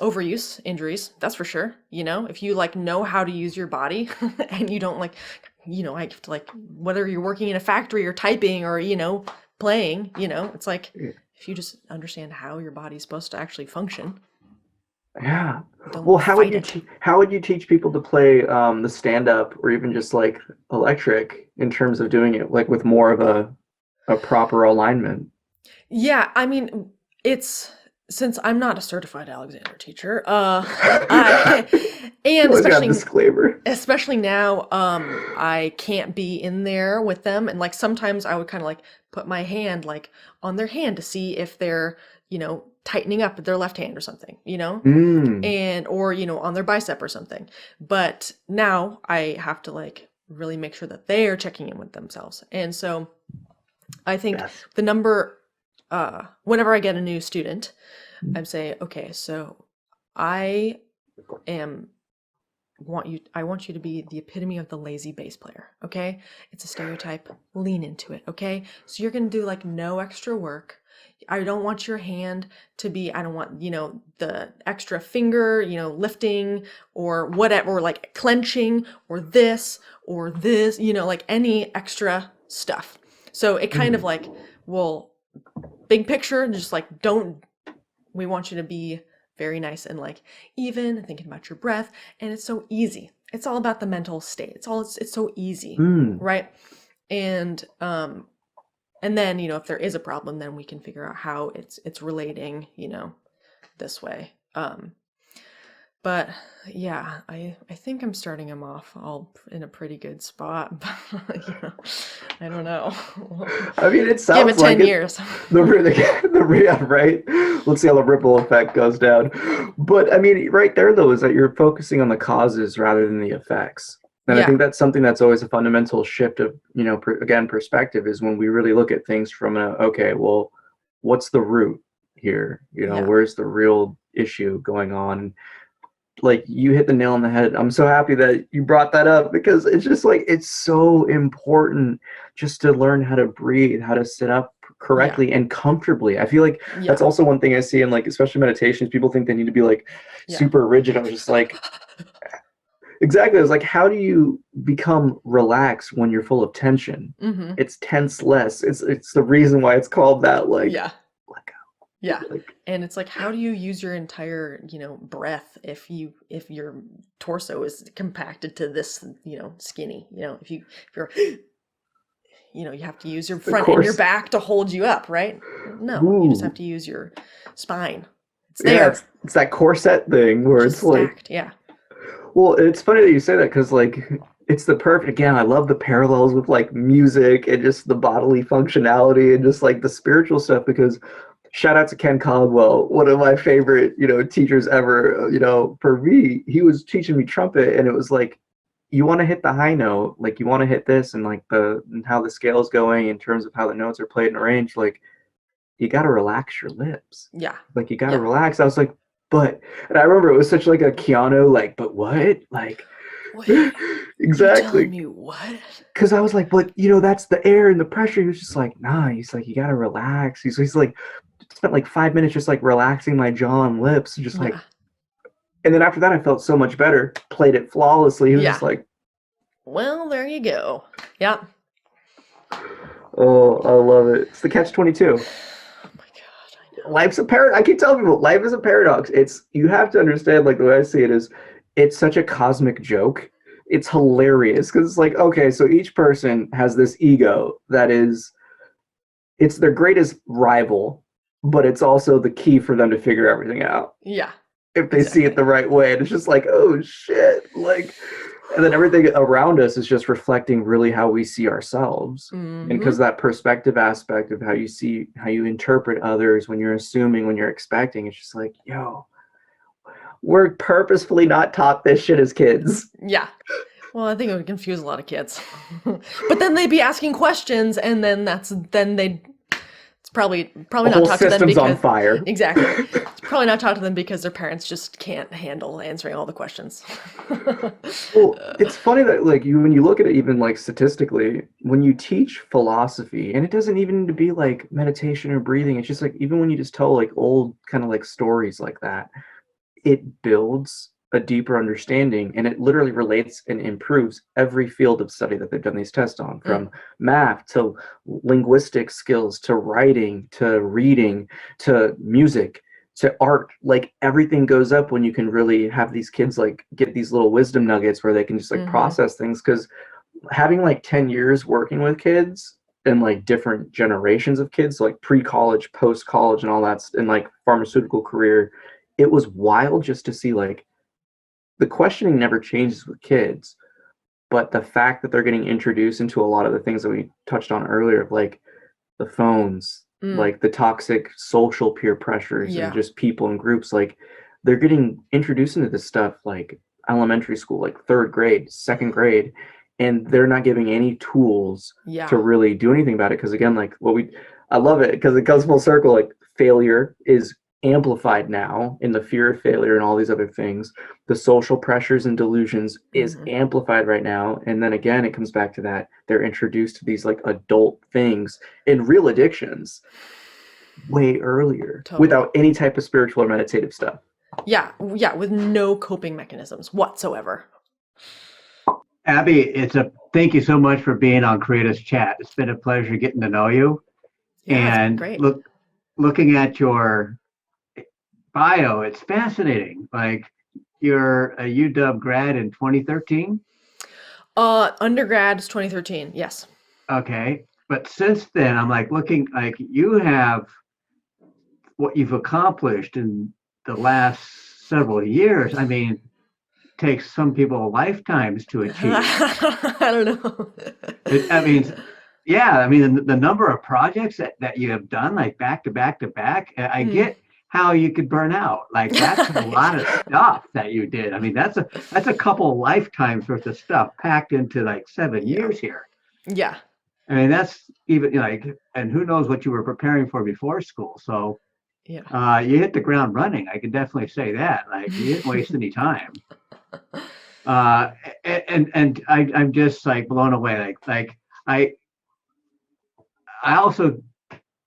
overuse injuries, that's for sure. If you like know how to use your body and you don't like, I have to like, whether you're working in a factory or typing or, playing, it's like, if you just understand how your body's supposed to actually function. Yeah. Well, how would you teach people to play the stand-up, or even just like electric, in terms of doing it like with more of a proper alignment? Yeah, I mean, it's, since I'm not a certified Alexander teacher, and especially now, I can't be in there with them, and like sometimes I would kind of like put my hand like on their hand to see if they're tightening up their left hand or something, and or on their bicep or something. But now I have to like really make sure that they are checking in with themselves. And so I think the number, whenever I get a new student, I'm saying, okay, so I want you to be the epitome of the lazy bass player. Okay. It's a stereotype. Lean into it. Okay. So you're going to do like no extra work. I don't want your hand to be, I don't want, the extra finger, lifting or whatever, or like clenching or this, like any extra stuff. So it kind of like, well, big picture, just like don't we want you to be very nice and like even thinking about your breath. And it's so easy. It's all about the mental state. It's so easy, right? And then, you know, if there is a problem, then we can figure out how it's relating, you know, this way. But yeah, I think I'm starting him off all in a pretty good spot. But, you know, I don't know. I mean, it sounds give it like 10 years. Yeah, right. Let's see how the ripple effect goes down. But I mean, right there though, is that you're focusing on the causes rather than the effects. And I think that's something that's always a fundamental shift of, you know, again, perspective is when we really look at things from okay, well, what's the root here? You know, where's the real issue going on? Like, you hit the nail on the head. I'm so happy that you brought that up, because it's just like, it's so important just to learn how to breathe, how to sit up correctly and comfortably. I feel like that's also one thing I see in, like, especially meditations. People think they need to be like super rigid. I'm just like, exactly. I was like, how do you become relaxed when you're full of tension? It's tense less. It's the reason why it's called that. Like, let go. Yeah. And it's like, how do you use your entire, you know, breath if your torso is compacted to this, you know, skinny, you know, if you're, you know, you have to use your front and your back to hold you up, right? No, you just have to use your spine. It's there. Yeah, it's that corset thing where it's stacked, like, well, it's funny that you say that, because like, it's the perfect, again, I love the parallels with like music and just the bodily functionality and just like the spiritual stuff, because shout out to Ken Caldwell, one of my favorite, you know, teachers ever. You know, for me, he was teaching me trumpet, and it was like, you want to hit the high note, like you want to hit this, and like and how the scale is going in terms of how the notes are played and arranged, like you got to relax your lips. Yeah. Like you got to relax. I was like, and I remember it was such like a Keanu, like, but what? Like, wait, exactly. You what? Because I was like, but you know, that's the air and the pressure. He was just like, nah. He's like, you got to relax. He's like, spent like 5 minutes just like relaxing my jaw and lips, just like, and then after that I felt so much better, played it flawlessly. He was just like, well, there you go. Yeah. Oh, I love it. It's the catch-22. Oh my god, I know. Life's a paradox. I keep telling people, life is a paradox. You have to understand, like, the way I see it is, it's such a cosmic joke. It's hilarious, because it's like, okay, so each person has this ego that it's their greatest rival, but it's also the key for them to figure everything out. Yeah. If they see it the right way. And it's just like, oh shit. Like, and then everything around us is just reflecting really how we see ourselves. And because that perspective aspect of how you interpret others, when you're assuming, when you're expecting, it's just like, yo, we're purposefully not taught this shit as kids. Yeah. Well, I think it would confuse a lot of kids. But then they'd be asking questions, and then it's probably not talk to them because on fire. Exactly. It's probably not talk to them because their parents just can't handle answering all the questions. Well, it's funny that like when you look at it, even like statistically, when you teach philosophy, and it doesn't even need to be like meditation or breathing, it's just like even when you just tell like old kind of like stories like that, it builds a deeper understanding, and it literally relates and improves every field of study that they've done these tests on, from math to linguistic skills to writing to reading to music to art. Like everything goes up when you can really have these kids like get these little wisdom nuggets where they can just like process things. Because having like 10 years working with kids and like different generations of kids, so like pre-college, post-college and all that, and like pharmaceutical career, it was wild just to see like the questioning never changes with kids, but the fact that they're getting introduced into a lot of the things that we touched on earlier, like the phones, like the toxic social peer pressures and just people in groups, like they're getting introduced into this stuff like elementary school, like 3rd grade, 2nd grade, and they're not giving any tools to really do anything about it. Because again, like I love it because it comes full circle. Like failure is amplified now in the fear of failure and all these other things. The social pressures and delusions is amplified right now. And then again, it comes back to that they're introduced to these like adult things and real addictions way earlier without any type of spiritual or meditative stuff. Yeah, with no coping mechanisms whatsoever. Abbey, thank you so much for being on Creatives Chat. It's been a pleasure getting to know you. Yeah, and great. Looking at your bio, it's fascinating. Like you're a UW grad in 2013. Undergrad is 2013. Yes. Okay. But since then, I'm like looking like you have what you've accomplished in the last several years. I mean, takes some people lifetimes to achieve. I don't know. I mean, yeah, I mean, the number of projects that you have done, like back to back to back, I get how you could burn out. Like that's a lot of stuff that you did. I mean, that's a couple lifetimes worth of stuff packed into like 7 years here. Yeah. I mean, that's even like, and who knows what you were preparing for before school. So Yeah. you hit the ground running. I can definitely say that. Like you didn't waste any time. Uh, I'm just like blown away. Like I also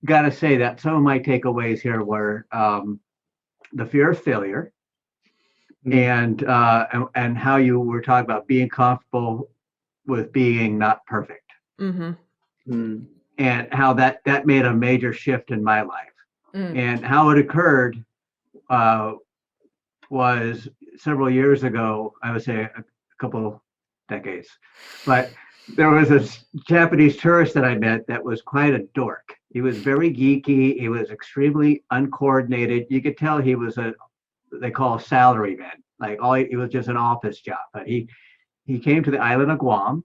got to say that some of my takeaways here were the fear of failure and how you were talking about being comfortable with being not perfect, and how that made a major shift in my life, and how it occurred was several years ago. I would say a couple decades, but there was a Japanese tourist that I met that was quite a dork. He was very geeky. He was extremely uncoordinated. You could tell he was they call a salaryman. Like he was just an office job. But he came to the island of Guam,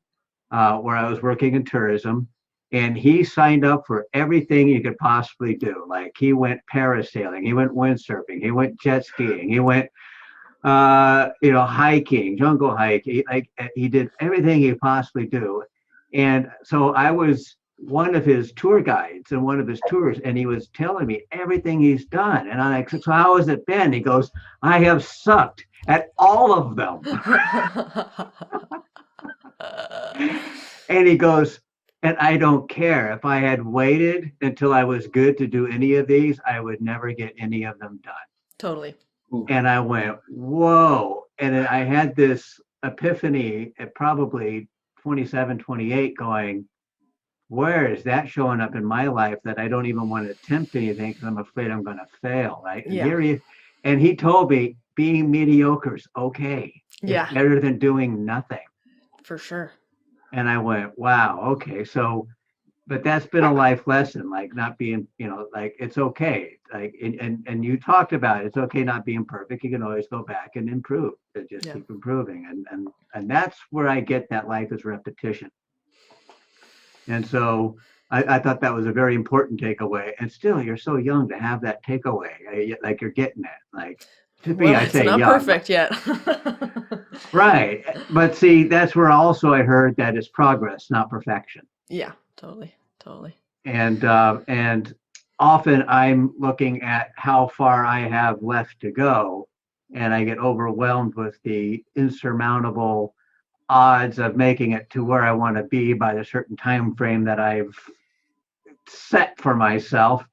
where I was working in tourism, and he signed up for everything you could possibly do. Like he went parasailing, he went windsurfing, he went jet skiing, he went hiking, jungle hiking. He did everything he possibly do. And so I was one of his tour guides and one of his tours, and he was telling me everything he's done. And I'm like, so how has it been? He goes, I have sucked at all of them. And he goes, and I don't care. If I had waited until I was good to do any of these, I would never get any of them done. Totally. And I went, whoa. And then I had this epiphany at probably 27, 28 going, where is that showing up in my life that I don't even want to attempt anything because I'm afraid I'm going to fail, right? Yeah. And he told me being mediocre is okay. Yeah. It's better than doing nothing. For sure. And I went, wow, okay. So, but that's been a life lesson, like not being, like it's okay. Like, and you talked about it. It's okay not being perfect. You can always go back and improve, to just keep improving. And that's where I get that life is repetition. And so I thought that was a very important takeaway. And still, you're so young to have that takeaway. Like you're getting it. Like to me, I say not young. Perfect yet. Right. But see, that's where also I heard that it's progress, not perfection. Yeah, totally. And often I'm looking at how far I have left to go, and I get overwhelmed with the insurmountable odds of making it to where I want to be by the certain time frame that I've set for myself,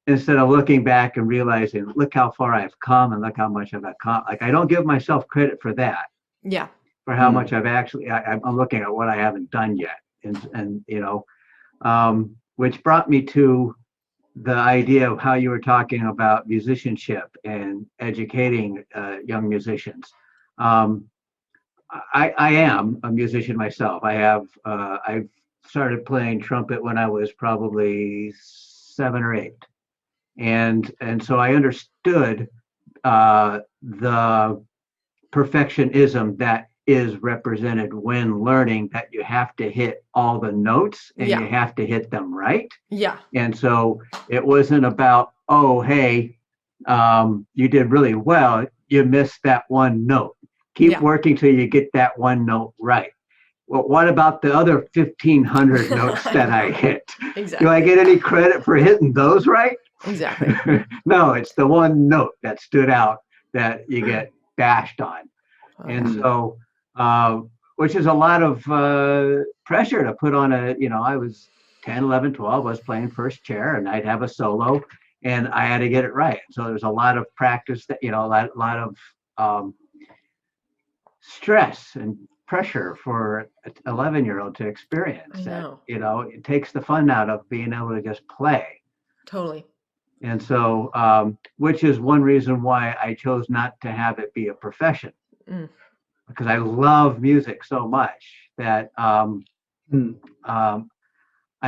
instead of looking back and realizing, look how far I've come and look how much I've accomplished. Like I don't give myself credit for that. Yeah. For how much I've actually, I'm looking at what I haven't done yet, and which brought me to the idea of how you were talking about musicianship and educating young musicians. I am a musician myself. I've started playing trumpet when I was probably 7 or 8, and so I understood the perfectionism that is represented when learning, that you have to hit all the notes and you have to hit them right. Yeah. And so it wasn't about, oh, hey, you did really well. You missed that one note. Keep working till you get that one note right. Well, what about the other 1,500 notes that I hit? Exactly. Do I get any credit for hitting those right? Exactly. No, it's the one note that stood out that you get bashed on. And so, which is a lot of pressure to put on I was 10, 11, 12, I was playing first chair, and I'd have a solo and I had to get it right. So there's a lot of practice that, a lot of stress and pressure for an 11-year-old to experience. That, it takes the fun out of being able to just play. Totally. And so, which is one reason why I chose not to have it be a profession, because I love music so much that I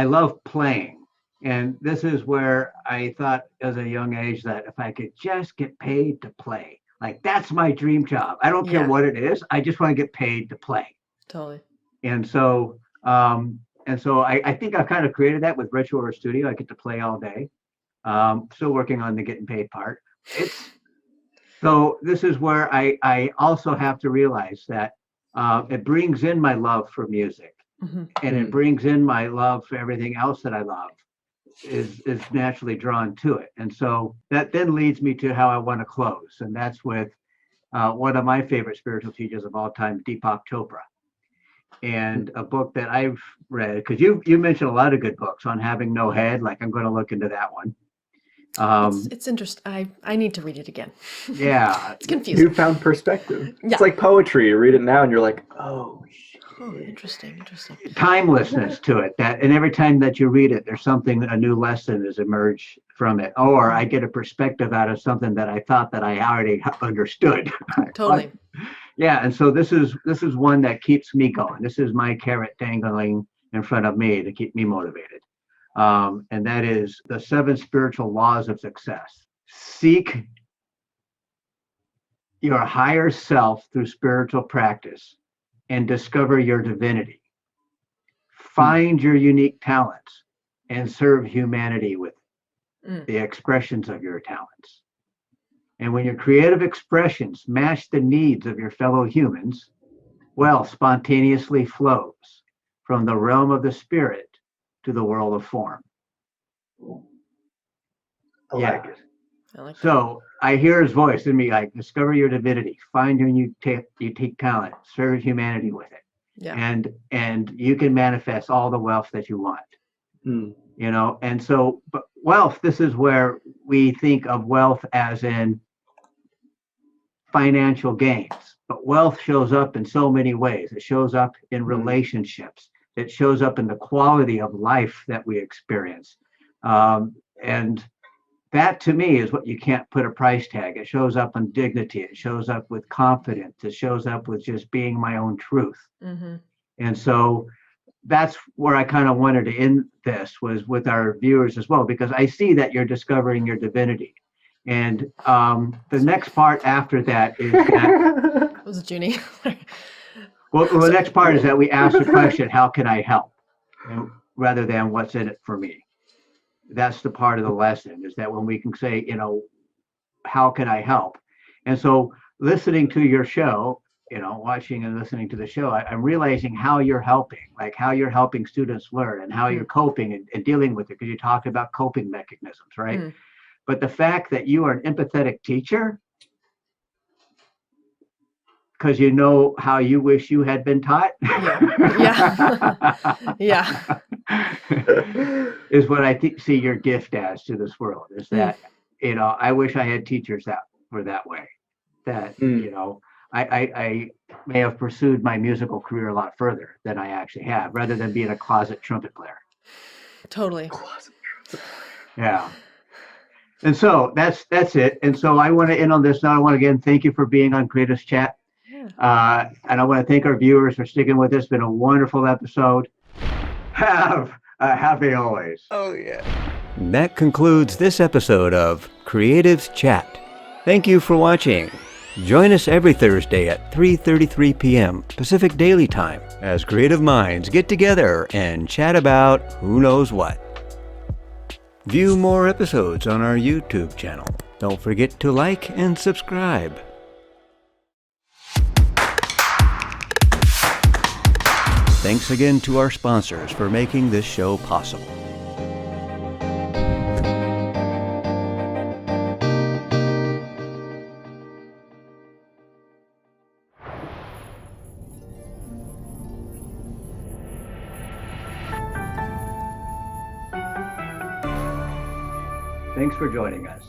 love playing. And this is where I thought as a young age that if I could just get paid to play, like that's my dream job. I don't care what it is. I just want to get paid to play. Totally. And so, I think I've kind of created that with Retro or Studio. I get to play all day. Still working on the getting paid part. So this is where I also have to realize that it brings in my love for music, and it brings in my love for everything else that I love is naturally drawn to it. And so that then leads me to how I want to close. And that's with one of my favorite spiritual teachers of all time, Deepak Chopra. And a book that I've read, because you mentioned a lot of good books on having no head, like I'm going to look into that one. It's interesting. I need to read it again. Yeah. It's confusing. Newfound perspective. Yeah. It's like poetry. You read it now and you're like, oh, shit. Oh, interesting. Timelessness to it. And every time that you read it, there's a new lesson has emerged from it. Or I get a perspective out of something that I thought that I already understood. Totally. Yeah. And so this is one that keeps me going. This is my carrot dangling in front of me to keep me motivated. And that is the 7 spiritual laws of success. Seek your higher self through spiritual practice and discover your divinity. Find your unique talents and serve humanity with the expressions of your talents. And when your creative expressions match the needs of your fellow humans, wealth spontaneously flows from the realm of the spirit to the world of form. I like it. So I hear his voice in me, like, discover your divinity, find your unique talent, serve humanity with it. Yeah. And you can manifest all the wealth that you want. And so, but wealth, this is where we think of wealth as in financial gains. But wealth shows up in so many ways. It shows up in relationships. It shows up in the quality of life that we experience. And that to me is what you can't put a price tag. It shows up in dignity. It shows up with confidence. It shows up with just being my own truth. And so that's where I kind of wanted to end this, was with our viewers as well, because I see that you're discovering your divinity. And the next part after that is that Was it Junie? well, the next part is that we ask the question, how can I help? Rather than what's in it for me. That's the part of the lesson, is that when we can say, how can I help? And so listening to your show, watching and listening to the show, I'm realizing how you're helping, like how you're helping students learn and how you're coping and dealing with it, because you talked about coping mechanisms, right? But the fact that you are an empathetic teacher, because you know how you wish you had been taught. Yeah. Is what I see your gift as to this world, is that, I wish I had teachers that were that way, that, I may have pursued my musical career a lot further than I actually have, rather than being a closet trumpet player. Totally. Yeah. And so that's it. And so I want to end on this now. I want to again thank you for being on Creatives Chat. And I want to thank our viewers for sticking with us. It's been a wonderful episode. Have a happy always. Oh, yeah. That concludes this episode of Creatives Chat. Thank you for watching. Join us every Thursday at 3:33 p.m. Pacific Daily Time as creative minds get together and chat about who knows what. View more episodes on our YouTube channel. Don't forget to like and subscribe. Thanks again to our sponsors for making this show possible. Thanks for joining us.